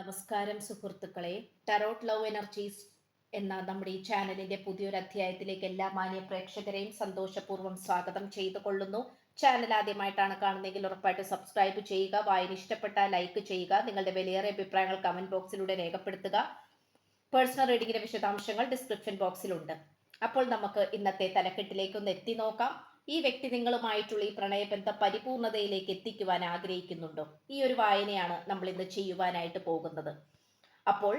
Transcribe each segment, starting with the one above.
നമസ്കാരം സുഹൃത്തുക്കളെ. Tarot love energies എന്ന നമ്മുടെ ഈ ചാനലിന്റെ പുതിയൊരു അധ്യായത്തിലേക്ക് എല്ലാ മാന്യ പ്രേക്ഷകരെയും സന്തോഷപൂർവ്വം സ്വാഗതം ചെയ്തു കൊള്ളുന്നു. ചാനൽ ആദ്യമായിട്ടാണ് കാണുന്നതെങ്കിൽ ഉറപ്പായിട്ട് സബ്സ്ക്രൈബ് ചെയ്യുക. വായന ഇഷ്ടപ്പെട്ടാൽ ലൈക്ക് ചെയ്യുക. നിങ്ങളുടെ വിലയേറിയ അഭിപ്രായങ്ങൾ കമന്റ് ബോക്സിലൂടെ രേഖപ്പെടുത്തുക. പേഴ്സണൽ റീഡിങ്ങിന്റെ വിശദാംശങ്ങൾ ഡിസ്ക്രിപ്ഷൻ ബോക്സിലുണ്ട്. അപ്പോൾ നമുക്ക് ഇന്നത്തെ തലക്കെട്ടിലേക്ക് ഒന്ന് എത്തി നോക്കാം. ഈ വ്യക്തി നിങ്ങളുമായിട്ടുള്ള ഈ പ്രണയബന്ധം പരിപൂർണതയിലേക്ക് എത്തിക്കുവാൻ ആഗ്രഹിക്കുന്നുണ്ടോ? ഈ ഒരു വായനയാണ് നമ്മൾ ഇന്ന് ചെയ്യുവാനായിട്ട് പോകുന്നത്. അപ്പോൾ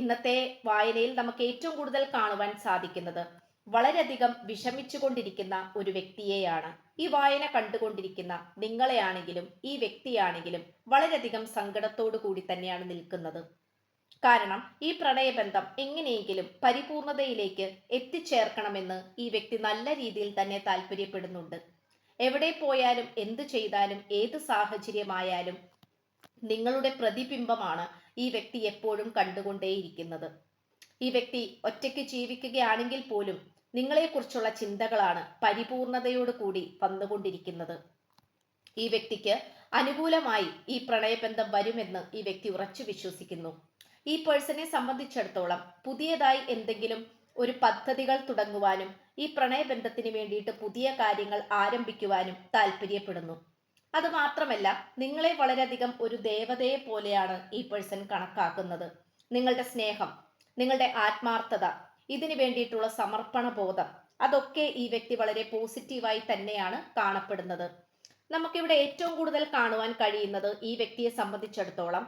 ഇന്നത്തെ വായനയിൽ നമുക്ക് ഏറ്റവും കൂടുതൽ കാണുവാൻ സാധിക്കുന്നത് വളരെയധികം വിഷമിച്ചുകൊണ്ടിരിക്കുന്ന ഒരു വ്യക്തിയെയാണ്. ഈ വായന കണ്ടുകൊണ്ടിരിക്കുന്ന നിങ്ങളെയാണെങ്കിലും ഈ വ്യക്തിയാണെങ്കിലും വളരെയധികം സങ്കടത്തോടു കൂടി തന്നെയാണ് നിൽക്കുന്നത്. കാരണം ഈ പ്രണയബന്ധം എങ്ങനെയെങ്കിലും പരിപൂർണതയിലേക്ക് എത്തിച്ചേർക്കണമെന്ന് ഈ വ്യക്തി നല്ല രീതിയിൽ തന്നെ താല്പര്യപ്പെടുന്നുണ്ട്. എവിടെ പോയാലും എന്തു ചെയ്താലും ഏത് സാഹചര്യമായാലും നിങ്ങളുടെ പ്രതിബിംബമാണ് ഈ വ്യക്തി എപ്പോഴും കണ്ടുകൊണ്ടേയിരിക്കുന്നത്. ഈ വ്യക്തി ഒറ്റയ്ക്ക് ജീവിക്കുകയാണെങ്കിൽ പോലും നിങ്ങളെക്കുറിച്ചുള്ള ചിന്തകളാണ് പരിപൂർണതയോട് കൂടി വന്നുകൊണ്ടിരിക്കുന്നത്. ഈ വ്യക്തിക്ക് അനുകൂലമായി ഈ പ്രണയബന്ധം വരുമെന്ന് ഈ വ്യക്തി ഉറച്ചു വിശ്വസിക്കുന്നു. ഈ പേഴ്സണെ സംബന്ധിച്ചിടത്തോളം പുതിയതായി എന്തെങ്കിലും ഒരു പദ്ധതികൾ തുടങ്ങുവാനും ഈ പ്രണയബന്ധത്തിന് വേണ്ടിയിട്ട് പുതിയ കാര്യങ്ങൾ ആരംഭിക്കുവാനും താല്പര്യപ്പെടുന്നു. അത് മാത്രമല്ല, നിങ്ങളെ വളരെയധികം ഒരു ദേവതയെ പോലെയാണ് ഈ പേഴ്സൺ കണക്കാക്കുന്നത്. നിങ്ങളുടെ സ്നേഹം, നിങ്ങളുടെ ആത്മാർത്ഥത, ഇതിനു വേണ്ടിയിട്ടുള്ള സമർപ്പണ ബോധം, അതൊക്കെ ഈ വ്യക്തി വളരെ പോസിറ്റീവായി തന്നെയാണ് കാണപ്പെടുന്നത്. നമുക്കിവിടെ ഏറ്റവും കൂടുതൽ കാണുവാൻ കഴിയുന്നത് ഈ വ്യക്തിയെ സംബന്ധിച്ചിടത്തോളം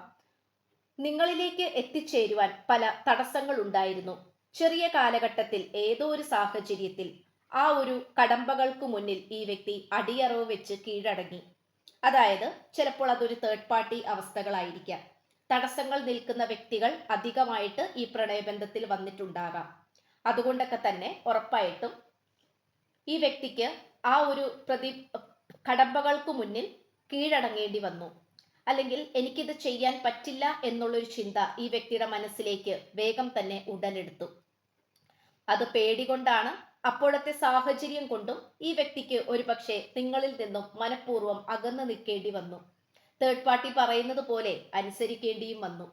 നിങ്ങളിലേക്ക് എത്തിച്ചേരുവാൻ പല തടസ്സങ്ങൾ ഉണ്ടായിരുന്നു. ചെറിയ കാലഘട്ടത്തിൽ ഏതോ ഒരു സാഹചര്യത്തിൽ ആ ഒരു കടമ്പകൾക്ക് മുന്നിൽ ഈ വ്യക്തി അടിയറവ് വെച്ച് കീഴടങ്ങി. അതായത് ചിലപ്പോൾ അതൊരു തേർഡ് പാർട്ടി അവസ്ഥകളായിരിക്കാം. തടസ്സങ്ങൾ നിൽക്കുന്ന വ്യക്തികൾ അധികമായിട്ട് ഈ പ്രണയബന്ധത്തിൽ വന്നിട്ടുണ്ടാകാം. അതുകൊണ്ടൊക്കെ തന്നെ ഉറപ്പായിട്ടും ഈ വ്യക്തിക്ക് ആ ഒരു കടമ്പകൾക്ക് മുന്നിൽ കീഴടങ്ങേണ്ടി വന്നു. അല്ലെങ്കിൽ എനിക്കിത് ചെയ്യാൻ പറ്റില്ല എന്നുള്ളൊരു ചിന്ത ഈ വ്യക്തിയുടെ മനസ്സിലേക്ക് വേഗം തന്നെ ഉടലെടുത്തു. അത് പേടികൊണ്ടാണ്, അപ്പോഴത്തെ സാഹചര്യം കൊണ്ടും ഈ വ്യക്തിക്ക് ഒരു പക്ഷേ നിങ്ങളിൽ നിന്നും മനഃപൂർവ്വം അകന്നു നിൽക്കേണ്ടി വന്നു. തേർഡ് പാർട്ടി പറയുന്നത് പോലെ അനുസരിക്കേണ്ടിയും വന്നു.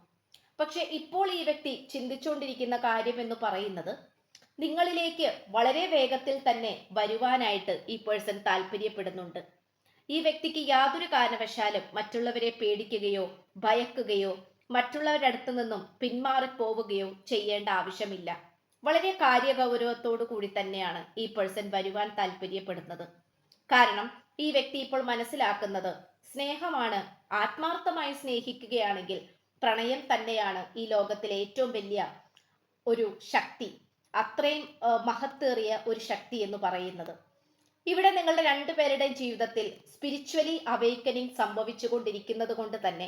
പക്ഷെ ഇപ്പോൾ ഈ വ്യക്തി ചിന്തിച്ചുകൊണ്ടിരിക്കുന്ന കാര്യം എന്ന് പറയുന്നത് നിങ്ങളിലേക്ക് വളരെ വേഗത്തിൽ തന്നെ വരുവാനായിട്ട് ഈ പേഴ്സൺ താല്പര്യപ്പെടുന്നുണ്ട്. ഈ വ്യക്തിക്ക് യാതൊരു കാരണവശാലും മറ്റുള്ളവരെ പേടിക്കുകയോ ഭയക്കുകയോ മറ്റുള്ളവരുടെ അടുത്ത് നിന്നും പിന്മാറിപ്പോവുകയോ ചെയ്യേണ്ട ആവശ്യമില്ല. വളരെ കാര്യഗൗരവത്തോടു കൂടി തന്നെയാണ് ഈ പേഴ്സൺ വരുവാൻ താല്പര്യപ്പെടുന്നത്. കാരണം ഈ വ്യക്തി ഇപ്പോൾ മനസ്സിലാക്കുന്നത് സ്നേഹമാണ്. ആത്മാർത്ഥമായി സ്നേഹിക്കുകയാണെങ്കിൽ പ്രണയം തന്നെയാണ് ഈ ലോകത്തിലെ ഏറ്റവും വലിയ ഒരു ശക്തി, അത്രയും മഹത്തേറിയ ഒരു ശക്തി എന്ന് പറയുന്നത്. ഇവിടെ നിങ്ങളുടെ രണ്ടുപേരുടെയും ജീവിതത്തിൽ സ്പിരിച്വലി അവേക്കനിങ് സംഭവിച്ചുകൊണ്ടിരിക്കുന്നത് കൊണ്ട് തന്നെ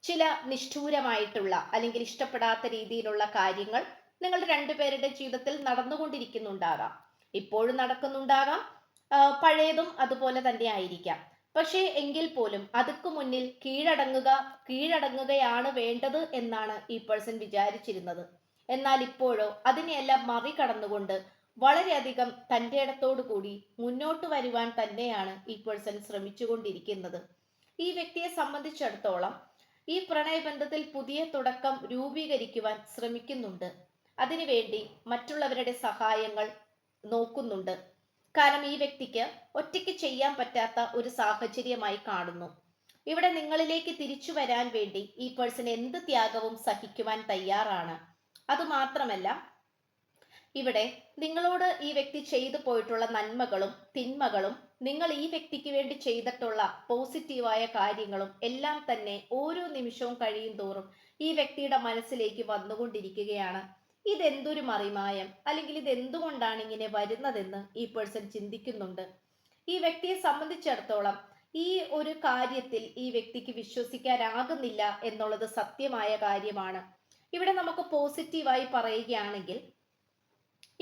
ചില നിഷ്ഠൂരമായിട്ടുള്ള അല്ലെങ്കിൽ ഇഷ്ടപ്പെടാത്ത രീതിയിലുള്ള കാര്യങ്ങൾ നിങ്ങളുടെ രണ്ടുപേരുടെ ജീവിതത്തിൽ നടന്നുകൊണ്ടിരിക്കുന്നുണ്ടാകാം. ഇപ്പോഴും നടക്കുന്നുണ്ടാകാം, പഴയതും അതുപോലെ തന്നെ ആയിരിക്കാം. പക്ഷേ എങ്കിൽ പോലും അതുക്ക് മുന്നിൽ കീഴടങ്ങുകയാണ് വേണ്ടത് എന്നാണ് ഈ പേഴ്സൺ വിചാരിച്ചിരുന്നത്. എന്നാൽ ഇപ്പോഴോ അതിനെയെല്ലാം മറികടന്നുകൊണ്ട് വളരെയധികം തൻ്റെ ഇടത്തോടു കൂടി മുന്നോട്ട് വരുവാൻ തന്നെയാണ് ഈ പേഴ്സൺ ശ്രമിച്ചുകൊണ്ടിരിക്കുന്നത്. ഈ വ്യക്തിയെ സംബന്ധിച്ചിടത്തോളം ഈ പ്രണയബന്ധത്തിൽ പുതിയ തുടക്കം രൂപീകരിക്കുവാൻ ശ്രമിക്കുന്നുണ്ട്. അതിനുവേണ്ടി മറ്റുള്ളവരുടെ സഹായങ്ങൾ നോക്കുന്നുണ്ട്. കാരണം ഈ വ്യക്തിക്ക് ഒറ്റയ്ക്ക് ചെയ്യാൻ പറ്റാത്ത ഒരു സാഹചര്യമായി കാണുന്നു. ഇവിടെ നിങ്ങളിലേക്ക് തിരിച്ചു വരാൻ വേണ്ടി ഈ പേഴ്സൺ എന്ത് ത്യാഗവും സഹിക്കുവാൻ തയ്യാറാണ്. അതുമാത്രമല്ല, ഇവിടെ നിങ്ങളോട് ഈ വ്യക്തി ചെയ്തു പോയിട്ടുള്ള നന്മകളും തിന്മകളും നിങ്ങൾ ഈ വ്യക്തിക്ക് വേണ്ടി ചെയ്തിട്ടുള്ള പോസിറ്റീവായ കാര്യങ്ങളും എല്ലാം തന്നെ ഓരോ നിമിഷവും കഴിയും തോറും ഈ വ്യക്തിയുടെ മനസ്സിലേക്ക് വന്നുകൊണ്ടിരിക്കുകയാണ്. ഇതെന്തൊരു മറിമായം, അല്ലെങ്കിൽ ഇതെന്തുകൊണ്ടാണ് ഇങ്ങനെ വരുന്നതെന്ന് ഈ പേഴ്സൺ ചിന്തിക്കുന്നുണ്ട്. ഈ വ്യക്തിയെ സംബന്ധിച്ചിടത്തോളം ഈ ഒരു കാര്യത്തിൽ ഈ വ്യക്തിക്ക് വിശ്വസിക്കാനാകുന്നില്ല എന്നുള്ളത് സത്യമായ കാര്യമാണ്. ഇവിടെ നമുക്ക് പോസിറ്റീവായി പറയുകയാണെങ്കിൽ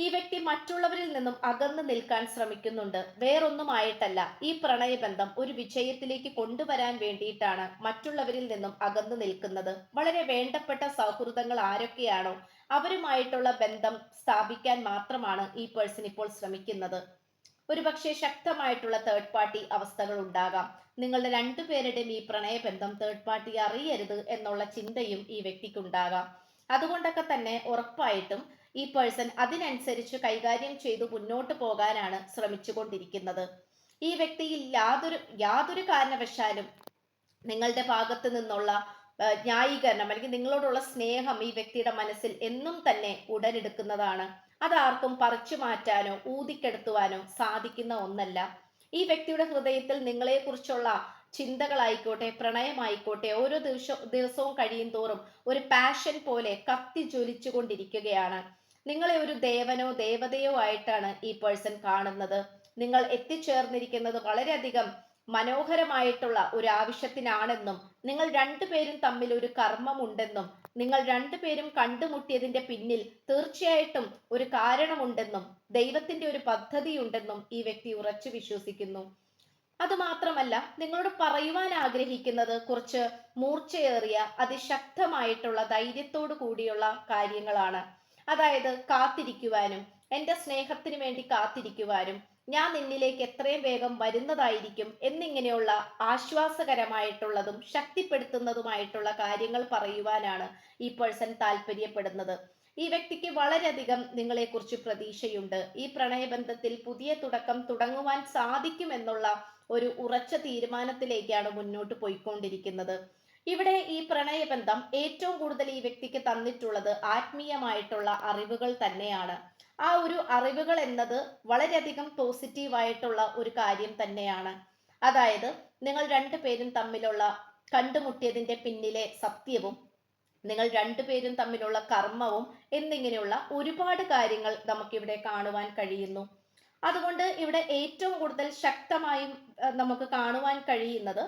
ഈ വ്യക്തി മറ്റുള്ളവരിൽ നിന്നും അകന്നു നിൽക്കാൻ ശ്രമിക്കുന്നുണ്ട്. വേറൊന്നുമായിട്ടല്ല, ഈ പ്രണയബന്ധം ഒരു വിജയത്തിലേക്ക് കൊണ്ടുവരാൻ വേണ്ടിയിട്ടാണ് മറ്റുള്ളവരിൽ നിന്നും അകന്നു നിൽക്കുന്നത്. വളരെ വേണ്ടപ്പെട്ട സൗഹൃദങ്ങൾ ആരൊക്കെയാണോ അവരുമായിട്ടുള്ള ബന്ധം സ്ഥാപിക്കാൻ മാത്രമാണ് ഈ പേഴ്സൺ ഇപ്പോൾ ശ്രമിക്കുന്നത്. ഒരുപക്ഷെ ശക്തമായിട്ടുള്ള തേർഡ് പാർട്ടി അവസ്ഥകൾ ഉണ്ടാകാം. നിങ്ങളുടെ രണ്ടുപേരുടെയും ഈ പ്രണയബന്ധം തേർഡ് പാർട്ടി അറിയരുത് എന്നുള്ള ചിന്തയും ഈ വ്യക്തിക്കുണ്ടാകാം. അതുകൊണ്ടൊക്കെ തന്നെ ഉറപ്പായിട്ടും ഈ പേഴ്സൺ അതിനനുസരിച്ച് കൈകാര്യം ചെയ്തു മുന്നോട്ട് പോകാനാണ് ശ്രമിച്ചുകൊണ്ടിരിക്കുന്നത്. ഈ വ്യക്തിയിൽ യാതൊരു കാരണവശാലും നിങ്ങളുടെ ഭാഗത്ത് നിന്നുള്ള ന്യായീകരണം അല്ലെങ്കിൽ നിങ്ങളോടുള്ള സ്നേഹം ഈ വ്യക്തിയുടെ മനസ്സിൽ എന്നും തന്നെ ഉടലെടുക്കുന്നതാണ്. അതാർക്കും പറിച്ചു മാറ്റാനോ ഊതിക്കെടുത്തുവാനോ സാധിക്കുന്ന ഒന്നല്ല. ഈ വ്യക്തിയുടെ ഹൃദയത്തിൽ നിങ്ങളെക്കുറിച്ചുള്ള ചിന്തകളായിക്കോട്ടെ, പ്രണയമായിക്കോട്ടെ, ഓരോ ദിവസവും കഴിയും തോറും ഒരു പാഷൻ പോലെ കത്തി ജ്വലിച്ചു കൊണ്ടിരിക്കുകയാണ്. നിങ്ങളെ ഒരു ദേവനോ ദേവതയോ ആയിട്ടാണ് ഈ പേഴ്സൺ കാണുന്നത്. നിങ്ങൾ എത്തിച്ചേർന്നിരിക്കുന്നത് വളരെയധികം മനോഹരമായിട്ടുള്ള ഒരു ആവശ്യത്തിനാണെന്നും നിങ്ങൾ രണ്ടുപേരും തമ്മിൽ ഒരു കർമ്മമുണ്ടെന്നും നിങ്ങൾ രണ്ടുപേരും കണ്ടുമുട്ടിയതിന്റെ പിന്നിൽ തീർച്ചയായിട്ടും ഒരു കാരണമുണ്ടെന്നും ദൈവത്തിന്റെ ഒരു പദ്ധതിയുണ്ടെന്നും ഈ വ്യക്തി ഉറച്ചു വിശ്വസിക്കുന്നു. അതുമാത്രമല്ല, നിങ്ങളോട് പറയുവാൻ ആഗ്രഹിക്കുന്നത് കുറച്ച് മൂർച്ചയേറിയ അതിശക്തമായിട്ടുള്ള ധൈര്യത്തോടു കൂടിയുള്ള കാര്യങ്ങളാണ്. അതായത് കാത്തിരിക്കുവാനും, എൻ്റെ സ്നേഹത്തിന് വേണ്ടി കാത്തിരിക്കുവാനും, ഞാൻ നിന്നിലേക്ക് എത്രയും വേഗം വരുന്നതായിരിക്കും എന്നിങ്ങനെയുള്ള ആശ്വാസകരമായിട്ടുള്ളതും ശക്തിപ്പെടുത്തുന്നതുമായിട്ടുള്ള കാര്യങ്ങൾ പറയുവാനാണ് ഈ പേഴ്സൺ താല്പര്യപ്പെടുന്നത്. ഈ വ്യക്തിക്ക് വളരെയധികം നിങ്ങളെക്കുറിച്ച് പ്രതീക്ഷയുണ്ട്. ഈ പ്രണയബന്ധത്തിൽ പുതിയ തുടക്കം തുടങ്ങുവാൻ സാധിക്കുമെന്നുള്ള ഒരു ഉറച്ച തീരുമാനത്തിലേക്കാണ് മുന്നോട്ട് പോയിക്കൊണ്ടിരിക്കുന്നത്. ഇവിടെ ഈ പ്രണയബന്ധം ഏറ്റവും കൂടുതൽ ഈ വ്യക്തിക്ക് തന്നിട്ടുള്ളത് ആത്മീയമായിട്ടുള്ള അറിവുകൾ തന്നെയാണ്. ആ ഒരു അറിവുകൾ എന്നത് വളരെയധികം പോസിറ്റീവായിട്ടുള്ള ഒരു കാര്യം തന്നെയാണ്. അതായത് നിങ്ങൾ രണ്ടുപേരും തമ്മിലുള്ള കണ്ടുമുട്ടിയതിന്റെ പിന്നിലെ സത്യവും, നിങ്ങൾ രണ്ടുപേരും തമ്മിലുള്ള കർമ്മവും എന്നിങ്ങനെയുള്ള ഒരുപാട് കാര്യങ്ങൾ നമുക്കിവിടെ കാണുവാൻ കഴിയുന്നു. അതുകൊണ്ട് ഇവിടെ ഏറ്റവും കൂടുതൽ ശക്തമായും നമുക്ക് കാണുവാൻ കഴിയുന്നത്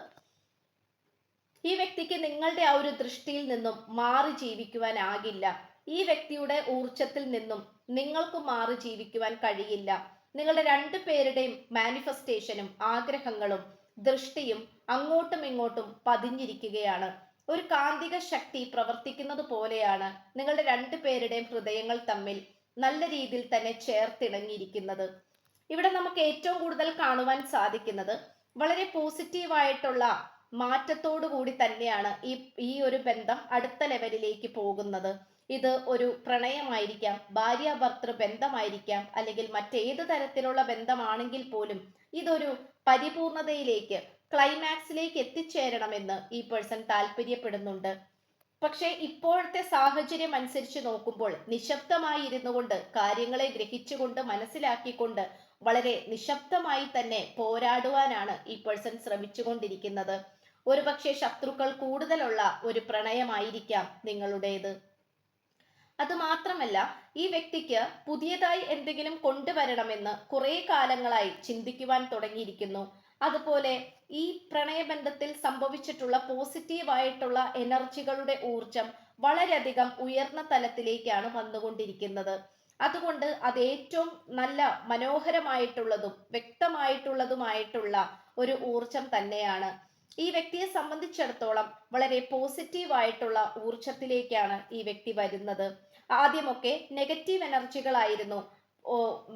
ഈ വ്യക്തിക്ക് നിങ്ങളുടെ ആ ഒരു ദൃഷ്ടിയിൽ നിന്നും മാറി ജീവിക്കുവാനാകില്ല. ഈ വ്യക്തിയുടെ ഊർജത്തിൽ നിന്നും നിങ്ങൾക്ക് മാറി ജീവിക്കുവാൻ കഴിയില്ല. നിങ്ങളുടെ രണ്ടുപേരുടെയും മാനിഫെസ്റ്റേഷനും ആഗ്രഹങ്ങളും ദൃഷ്ടിയും അങ്ങോട്ടും ഇങ്ങോട്ടും പതിഞ്ഞിരിക്കുകയാണ്. ഒരു കാന്തിക ശക്തി പ്രവർത്തിക്കുന്നത് പോലെയാണ് നിങ്ങളുടെ രണ്ടുപേരുടെയും ഹൃദയങ്ങൾ തമ്മിൽ നല്ല രീതിയിൽ തന്നെ ചേർത്തിണങ്ങിയിരിക്കുന്നത്. ഇവിടെ നമുക്ക് ഏറ്റവും കൂടുതൽ കാണുവാൻ സാധിക്കുന്നത് വളരെ പോസിറ്റീവായിട്ടുള്ള മാറ്റത്തോടു കൂടി തന്നെയാണ് ഈ ഒരു ബന്ധം അടുത്ത ലെവലിലേക്ക് പോകുന്നത്. ഇത് ഒരു പ്രണയമായിരിക്കാം, ഭാര്യ ഭർത്തൃ ബന്ധമായിരിക്കാം, അല്ലെങ്കിൽ മറ്റേത് തരത്തിലുള്ള ബന്ധമാണെങ്കിൽ പോലും ഇതൊരു പരിപൂർണതയിലേക്ക്, ക്ലൈമാക്സിലേക്ക് എത്തിച്ചേരണമെന്ന് ഈ പേഴ്സൺ താല്പര്യപ്പെടുന്നുണ്ട്. പക്ഷേ ഇപ്പോഴത്തെ സാഹചര്യം അനുസരിച്ച് നോക്കുമ്പോൾ നിശബ്ദമായി ഇരുന്നു കൊണ്ട് കാര്യങ്ങളെ ഗ്രഹിച്ചുകൊണ്ട് മനസ്സിലാക്കിക്കൊണ്ട് വളരെ നിശബ്ദമായി തന്നെ പോരാടുവാനാണ് ഈ പേഴ്സൺ ശ്രമിച്ചുകൊണ്ടിരിക്കുന്നത്. ഒരുപക്ഷെ ശത്രുക്കൾ കൂടുതലുള്ള ഒരു പ്രണയമായിരിക്കാം നിങ്ങളുടേത്. അത് മാത്രമല്ല, ഈ വ്യക്തിക്ക് പുതിയതായി എന്തെങ്കിലും കൊണ്ടുവരണമെന്ന് കുറെ കാലങ്ങളായി ചിന്തിക്കുവാൻ തുടങ്ങിയിരിക്കുന്നു. അതുപോലെ ഈ പ്രണയബന്ധത്തിൽ സംഭവിച്ചിട്ടുള്ള പോസിറ്റീവായിട്ടുള്ള എനർജികളുടെ ഊർജം വളരെയധികം ഉയർന്ന തലത്തിലേക്കാണ് വന്നുകൊണ്ടിരിക്കുന്നത്. അതുകൊണ്ട് അത് ഏറ്റവും നല്ല മനോഹരമായിട്ടുള്ളതും വ്യക്തമായിട്ടുള്ളതുമായിട്ടുള്ള ഒരു ഊർജം തന്നെയാണ്. ഈ വ്യക്തിയെ സംബന്ധിച്ചിടത്തോളം വളരെ പോസിറ്റീവായിട്ടുള്ള ഊർജത്തിലേക്കാണ് ഈ വ്യക്തി വരുന്നത്. ആദ്യമൊക്കെ നെഗറ്റീവ് എനർജികളായിരുന്നു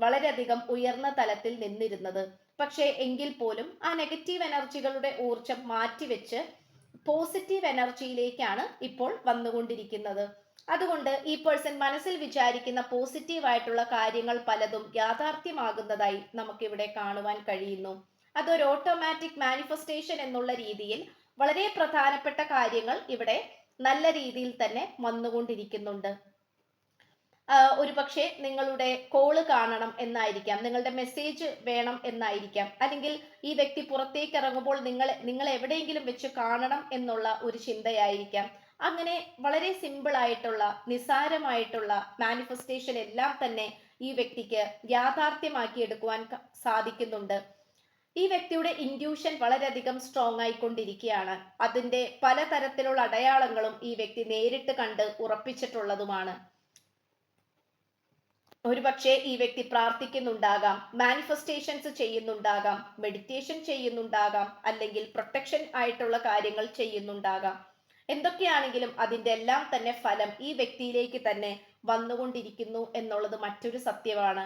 വളരെയധികം ഉയർന്ന തലത്തിൽ നിന്നിരുന്നത്. പക്ഷേ എങ്കിൽ പോലും ആ നെഗറ്റീവ് എനർജികളുടെ ഊർജം മാറ്റിവെച്ച് പോസിറ്റീവ് എനർജിയിലേക്കാണ് ഇപ്പോൾ വന്നുകൊണ്ടിരിക്കുന്നത്. അതുകൊണ്ട് ഈ പേഴ്സൺ മനസ്സിൽ വിചാരിക്കുന്ന പോസിറ്റീവായിട്ടുള്ള കാര്യങ്ങൾ പലതും യാഥാർത്ഥ്യമാകുന്നതായി നമുക്കിവിടെ കാണുവാൻ കഴിയുന്നു. അതൊരു ഓട്ടോമാറ്റിക് മാനിഫെസ്റ്റേഷൻ എന്നുള്ള രീതിയിൽ വളരെ പ്രധാനപ്പെട്ട കാര്യങ്ങൾ ഇവിടെ നല്ല രീതിയിൽ തന്നെ വന്നുകൊണ്ടിരിക്കുന്നുണ്ട്. ഒരു പക്ഷേ നിങ്ങളുടെ കോള് കാണണം എന്നായിരിക്കാം, നിങ്ങളുടെ മെസ്സേജ് വേണം എന്നായിരിക്കാം, അല്ലെങ്കിൽ ഈ വ്യക്തി പുറത്തേക്ക് ഇറങ്ങുമ്പോൾ നിങ്ങൾ എവിടെയെങ്കിലും വെച്ച് കാണണം എന്നുള്ള ഒരു ചിന്തയായിരിക്കാം. അങ്ങനെ വളരെ സിമ്പിൾ ആയിട്ടുള്ള നിസാരമായിട്ടുള്ള മാനിഫെസ്റ്റേഷൻ എല്ലാം തന്നെ ഈ വ്യക്തിക്ക് യാഥാർത്ഥ്യമാക്കി എടുക്കുവാൻ സാധിക്കുന്നുണ്ട്. ഈ വ്യക്തിയുടെ ഇൻഡ്യൂഷൻ വളരെയധികം സ്ട്രോങ് ആയിക്കൊണ്ടിരിക്കുകയാണ്. അതിന്റെ പലതരത്തിലുള്ള അടയാളങ്ങളും ഈ വ്യക്തി നേരിട്ട് കണ്ട് ഉറപ്പിച്ചിട്ടുള്ളതുമാണ്. ഒരുപക്ഷെ ഈ വ്യക്തി പ്രാർത്ഥിക്കുന്നുണ്ടാകാം, മാനിഫെസ്റ്റേഷൻസ് ചെയ്യുന്നുണ്ടാകാം, മെഡിറ്റേഷൻ ചെയ്യുന്നുണ്ടാകാം, അല്ലെങ്കിൽ പ്രൊട്ടക്ഷൻ ആയിട്ടുള്ള കാര്യങ്ങൾ ചെയ്യുന്നുണ്ടാകാം. എന്തൊക്കെയാണെങ്കിലും അതിൻ്റെ എല്ലാം തന്നെ ഫലം ഈ വ്യക്തിയിലേക്ക് തന്നെ വന്നുകൊണ്ടിരിക്കുന്നു എന്നുള്ളത് മറ്റൊരു സത്യമാണ്.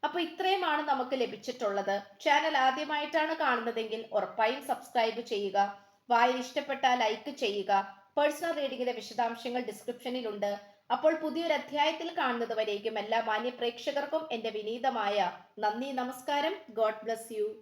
അപ്പൊ ഇത്രയുമാണ് നമുക്ക് ലഭിച്ചിട്ടുള്ളത്. ചാനൽ ആദ്യമായിട്ടാണ് കാണുന്നതെങ്കിൽ ഉറപ്പായും സബ്സ്ക്രൈബ് ചെയ്യുക. വായന ഇഷ്ടപ്പെട്ടാൽ ലൈക്ക് ചെയ്യുക. പേഴ്സണൽ റീഡിങ്ങിന്റെ വിശദാംശങ്ങൾ ഡിസ്ക്രിപ്ഷനിലുണ്ട്. അപ്പോൾ പുതിയൊരു അധ്യായത്തിൽ കാണുന്നത് വരേക്കും എല്ലാ മാന്യ പ്രേക്ഷകർക്കും എന്റെ വിനീതമായ നന്ദി, നമസ്കാരം. God bless you.